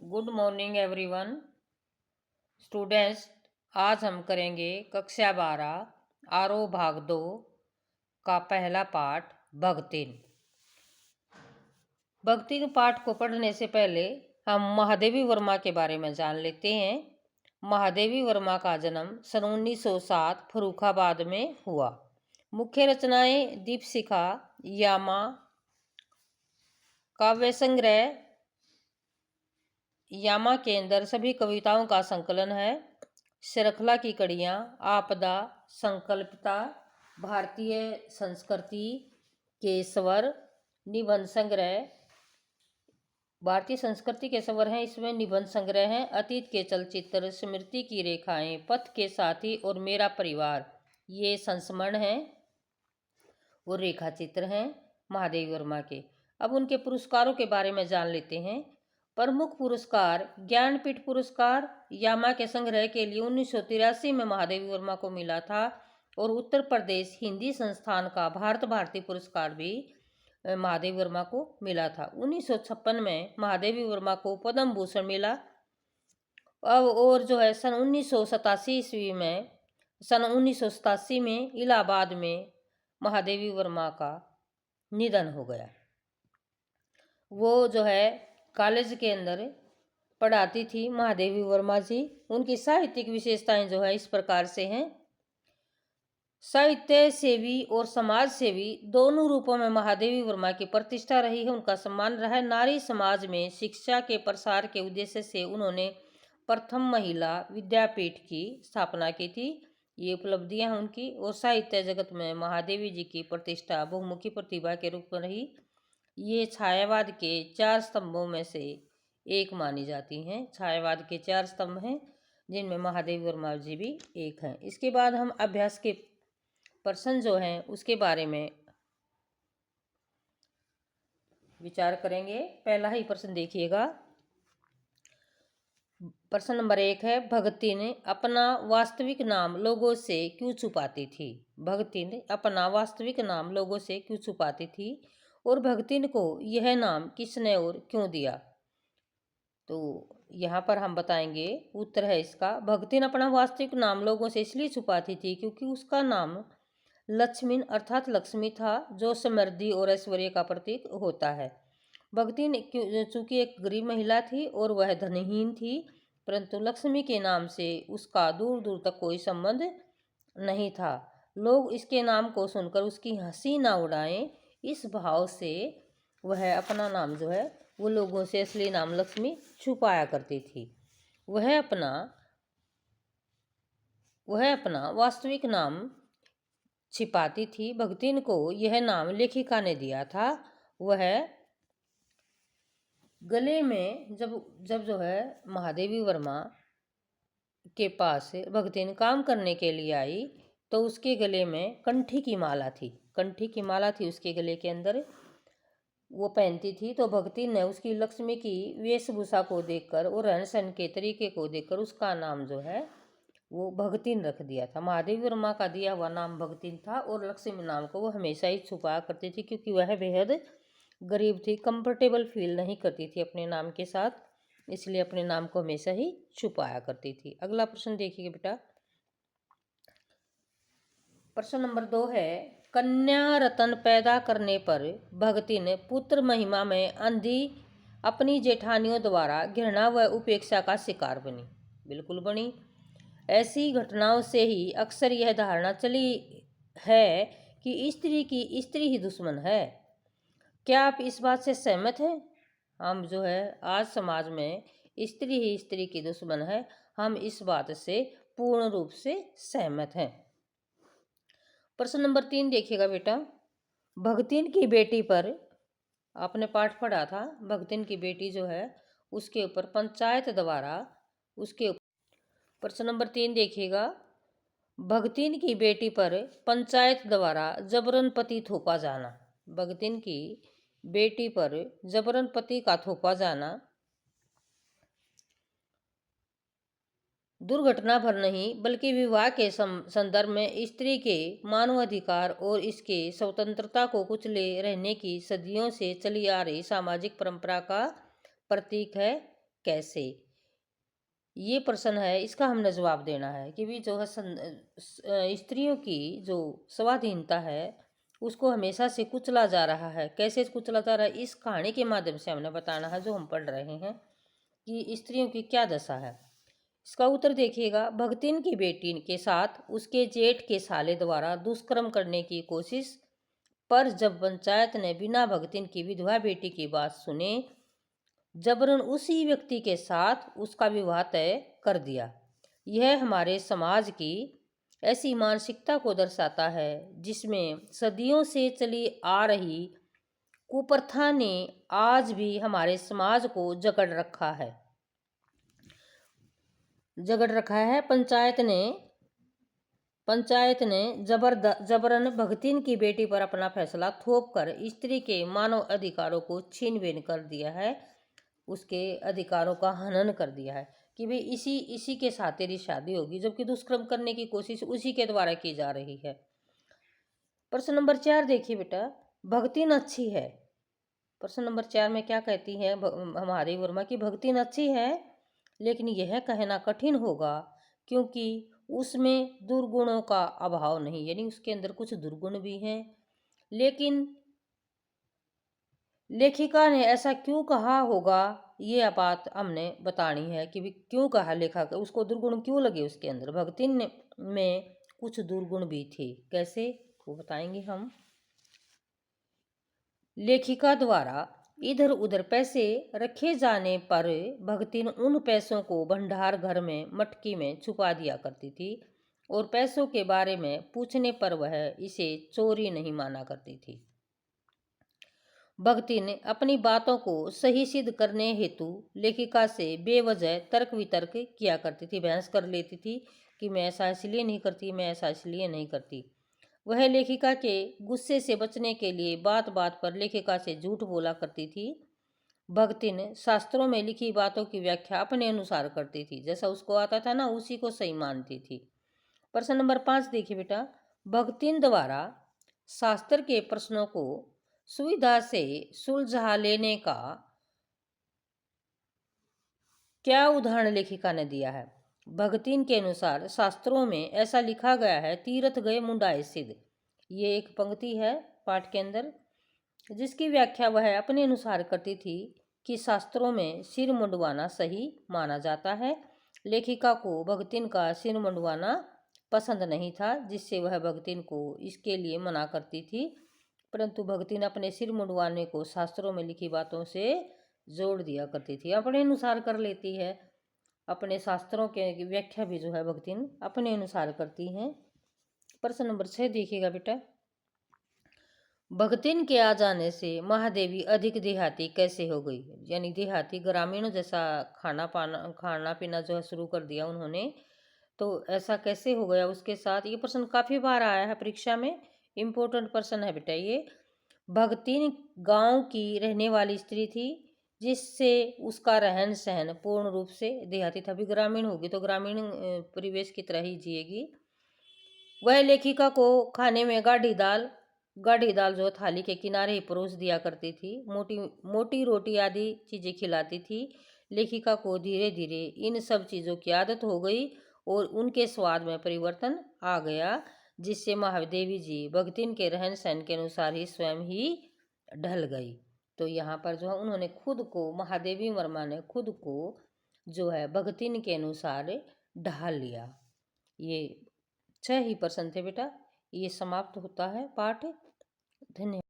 Good morning everyone. Students, आज हम करेंगे कक्षा 12 आरोह भाग 2 का पहला पाठ भगतिन। भक्ति के पाठ को पढ़ने से पहले हम महादेवी वर्मा के बारे में जान लेते हैं। महादेवी वर्मा का जन्म सन 1907 फर्रुखाबाद में हुआ। मुख्य रचनाएं दीपशिखा, यामा, काव्य संग्रह यामा के अंदर सभी कविताओं का संकलन है। श्रृंखला की कड़ियाँ, आपदा, संकल्पता, भारतीय संस्कृति के स्वर, निबंध संग्रह। भारतीय संस्कृति के स्वर हैं, इसमें निबंध संग्रह हैं। अतीत के चलचित्र, स्मृति की रेखाएं, पथ के साथी और मेरा परिवार, ये संस्मरण हैं और रेखा चित्र हैं महादेवी वर्मा के। अब उनके पुरस्कारों के बारे में जान लेते हैं। प्रमुख पुरस्कार ज्ञानपीठ पुरस्कार यामा के संग्रह के लिए 1983 में महादेवी वर्मा को मिला था और उत्तर प्रदेश हिंदी संस्थान का भारत भारती पुरस्कार भी महादेवी वर्मा को मिला था। 1956 में महादेवी वर्मा को पद्म भूषण मिला। अब और जो है सन 1987 में इलाहाबाद में महादेवी वर्मा का निधन हो गया। वो जो है कॉलेज के अंदर पढ़ाती थी महादेवी वर्मा जी। उनकी साहित्यिक विशेषताएं जो है इस प्रकार से हैं। साहित्य सेवी और समाज सेवी दोनों रूपों में महादेवी वर्मा की प्रतिष्ठा रही है, उनका सम्मान रहा है। नारी समाज में शिक्षा के प्रसार के उद्देश्य से उन्होंने प्रथम महिला विद्यापीठ की स्थापना की थी। ये उपलब्धियां हैं उनकी। और साहित्य जगत में महादेवी जी की प्रतिष्ठा बहुमुखी प्रतिभा के रूप में रही। ये छायावाद के 4 स्तंभों में से एक मानी जाती हैं। छायावाद के 4 स्तंभ हैं जिनमें महादेवी वर्मा जी भी एक हैं। इसके बाद हम अभ्यास के प्रश्न जो हैं उसके बारे में विचार करेंगे। पहला ही प्रश्न देखिएगा। प्रश्न नंबर 1 है, भगतिन अपना वास्तविक नाम लोगों से क्यों छुपाती थी? भगतिन अपना वास्तविक नाम लोगों से क्यों छुपाती थी और भगतिन को यह नाम किसने और क्यों दिया? तो यहाँ पर हम बताएंगे। उत्तर है इसका, भगतिन अपना वास्तविक नाम लोगों से इसलिए छुपाती थी क्योंकि उसका नाम लक्ष्मीन अर्थात लक्ष्मी था, जो समृद्धि और ऐश्वर्य का प्रतीक होता है। भगतिन चूंकि एक गरीब महिला थी और वह धनहीन थी, परंतु लक्ष्मी के नाम से उसका दूर दूर तक कोई संबंध नहीं था। लोग इसके नाम को सुनकर उसकी हंसी ना उड़ाएं, इस भाव से वह अपना नाम जो है वो लोगों से असली नाम लक्ष्मी छुपाया करती थी। वह अपना वास्तविक नाम छिपाती थी। भगतिन को यह नाम लेखिका ने दिया था। वह गले में जब जो है महादेवी वर्मा के पास भगतिन काम करने के लिए आई तो उसके गले में कंठी की माला थी उसके गले के अंदर, वो पहनती थी। तो भगतिन ने उसकी लक्ष्मी की वेशभूषा को देखकर और रहन सहन के तरीके को देखकर उसका नाम जो है वो भगतिन रख दिया था। महादेवी वर्मा का दिया हुआ नाम भगतिन था और लक्ष्मी नाम को वो हमेशा ही छुपाया करती थी क्योंकि वह बेहद गरीब थी, कंफर्टेबल फील नहीं करती थी अपने नाम के साथ, इसलिए अपने नाम को हमेशा ही छुपाया करती थी। अगला प्रश्न देखिए बेटा। प्रश्न नंबर 2 है, कन्या रतन पैदा करने पर भगतिन पुत्र महिमा में अंधी अपनी जेठानियों द्वारा घृणा व उपेक्षा का शिकार बनी। बिल्कुल बनी। ऐसी घटनाओं से ही अक्सर यह धारणा चली है कि स्त्री की स्त्री ही दुश्मन है। क्या आप इस बात से सहमत हैं? हम जो है आज समाज में स्त्री ही स्त्री की दुश्मन है, हम इस बात से पूर्ण रूप से सहमत हैं। प्रश्न नंबर 3 देखिएगा बेटा। भगतिन की बेटी पर, आपने पाठ पढ़ा था, भगतिन की बेटी जो है उसके ऊपर पंचायत द्वारा प्रश्न नंबर 3 देखिएगा। भगतिन की बेटी पर पंचायत द्वारा जबरन पति थोपा जाना। भगतिन की बेटी पर जबरन पति का थोपा जाना दुर्घटना भर नहीं बल्कि विवाह के संदर्भ में स्त्री के मानवाधिकार और इसके स्वतंत्रता को कुचले रहने की सदियों से चली आ रही सामाजिक परंपरा का प्रतीक है। कैसे? ये प्रश्न है, इसका हमने जवाब देना है कि भी जो है स्त्रियों की जो स्वाधीनता है उसको हमेशा से कुचला जा रहा है। कैसे कुचला जा रहा है, इस कहानी के माध्यम से हमने बताना है जो हम पढ़ रहे हैं कि स्त्रियों की क्या दशा है। इसका उत्तर देखिएगा, भगतिन की बेटी के साथ उसके जेठ के साले द्वारा दुष्कर्म करने की कोशिश पर जब पंचायत ने बिना भगतिन की विधवा बेटी की बात सुने, जबरन उसी व्यक्ति के साथ उसका विवाह तय कर दिया। यह हमारे समाज की ऐसी मानसिकता को दर्शाता है जिसमें सदियों से चली आ रही कुप्रथा ने आज भी हमारे समाज को जकड़ रखा है। पंचायत ने जबरन भगतिन की बेटी पर अपना फैसला थोप कर स्त्री के मानव अधिकारों को छीन बीन कर दिया है, उसके अधिकारों का हनन कर दिया है कि भाई इसी के साथ तेरी शादी होगी, जबकि दुष्कर्म करने की कोशिश उसी के द्वारा की जा रही है। प्रश्न नंबर 4 देखिए बेटा, भगतिन अच्छी है। प्रश्न नंबर 4 में क्या कहती है हमारी वर्मा की, भगतिन अच्छी है लेकिन यह कहना कठिन होगा क्योंकि उसमें दुर्गुणों का अभाव नहीं, यानी उसके अंदर कुछ दुर्गुण भी हैं। लेकिन लेखिका ने ऐसा क्यों कहा होगा, ये बात हमने बतानी है कि भी क्यों कहा लेखक, उसको दुर्गुण क्यों लगे उसके अंदर। भगतिन में कुछ दुर्गुण भी थे, कैसे वो बताएंगे हम। लेखिका द्वारा इधर उधर पैसे रखे जाने पर भगतिन उन पैसों को भंडार घर में मटकी में छुपा दिया करती थी और पैसों के बारे में पूछने पर वह इसे चोरी नहीं माना करती थी। भगतिन अपनी बातों को सही सिद्ध करने हेतु लेखिका से बेवजह तर्क वितर्क किया करती थी, बहस कर लेती थी कि मैं ऐसा इसलिए नहीं करती, मैं ऐसा इसलिए नहीं करती। वह लेखिका के गुस्से से बचने के लिए बात बात पर लेखिका से झूठ बोला करती थी। भगतिन शास्त्रों में लिखी बातों की व्याख्या अपने अनुसार करती थी, जैसा उसको आता था ना उसी को सही मानती थी। प्रश्न नंबर 5 देखिए बेटा, भगतिन द्वारा शास्त्र के प्रश्नों को सुविधा से सुलझा लेने का क्या उदाहरण लेखिका ने दिया है। भगतिन के अनुसार शास्त्रों में ऐसा लिखा गया है, तीर्थ गए मुंडाए सिद्ध। ये एक पंक्ति है पाठ के अंदर, जिसकी व्याख्या वह अपने अनुसार करती थी कि शास्त्रों में सिर मुंडवाना सही माना जाता है। लेखिका को भगतिन का सिर मुंडवाना पसंद नहीं था, जिससे वह भगतिन को इसके लिए मना करती थी, परंतु भगतिन अपने सिर मुंडवाने को शास्त्रों में लिखी बातों से जोड़ दिया करती थी, अपने अनुसार कर लेती है। अपने शास्त्रों के व्याख्या भी जो है भगतिन अपने अनुसार करती हैं। प्रश्न नंबर 6 देखिएगा बेटा, भगतिन के आ जाने से महादेवी अधिक देहाती कैसे हो गई, यानी देहाती ग्रामीणों जैसा खाना पीना जो है शुरू कर दिया उन्होंने, तो ऐसा कैसे हो गया उसके साथ। ये प्रश्न काफ़ी बार आया है परीक्षा में, इम्पोर्टेंट प्रश्न है बेटा ये। भगतिन गांव की रहने वाली स्त्री थी, जिससे उसका रहन सहन पूर्ण रूप से देहाती था। अभी ग्रामीण होगी तो ग्रामीण परिवेश की तरह ही जिएगी। वह लेखिका को खाने में गाढ़ी दाल जो थाली के किनारे ही परोस दिया करती थी, मोटी मोटी रोटी आदि चीज़ें खिलाती थी। लेखिका को धीरे धीरे इन सब चीज़ों की आदत हो गई और उनके स्वाद में परिवर्तन आ गया, जिससे महादेवी जी भगतिन के रहन सहन के अनुसार ही स्वयं ही ढल गई। तो यहाँ पर जो है उन्होंने खुद को, महादेवी वर्मा ने खुद को जो है भगतिन के अनुसार ढाल लिया। ये 6 ही प्रश्न थे बेटा। ये समाप्त होता है पाठ। धन्यवाद।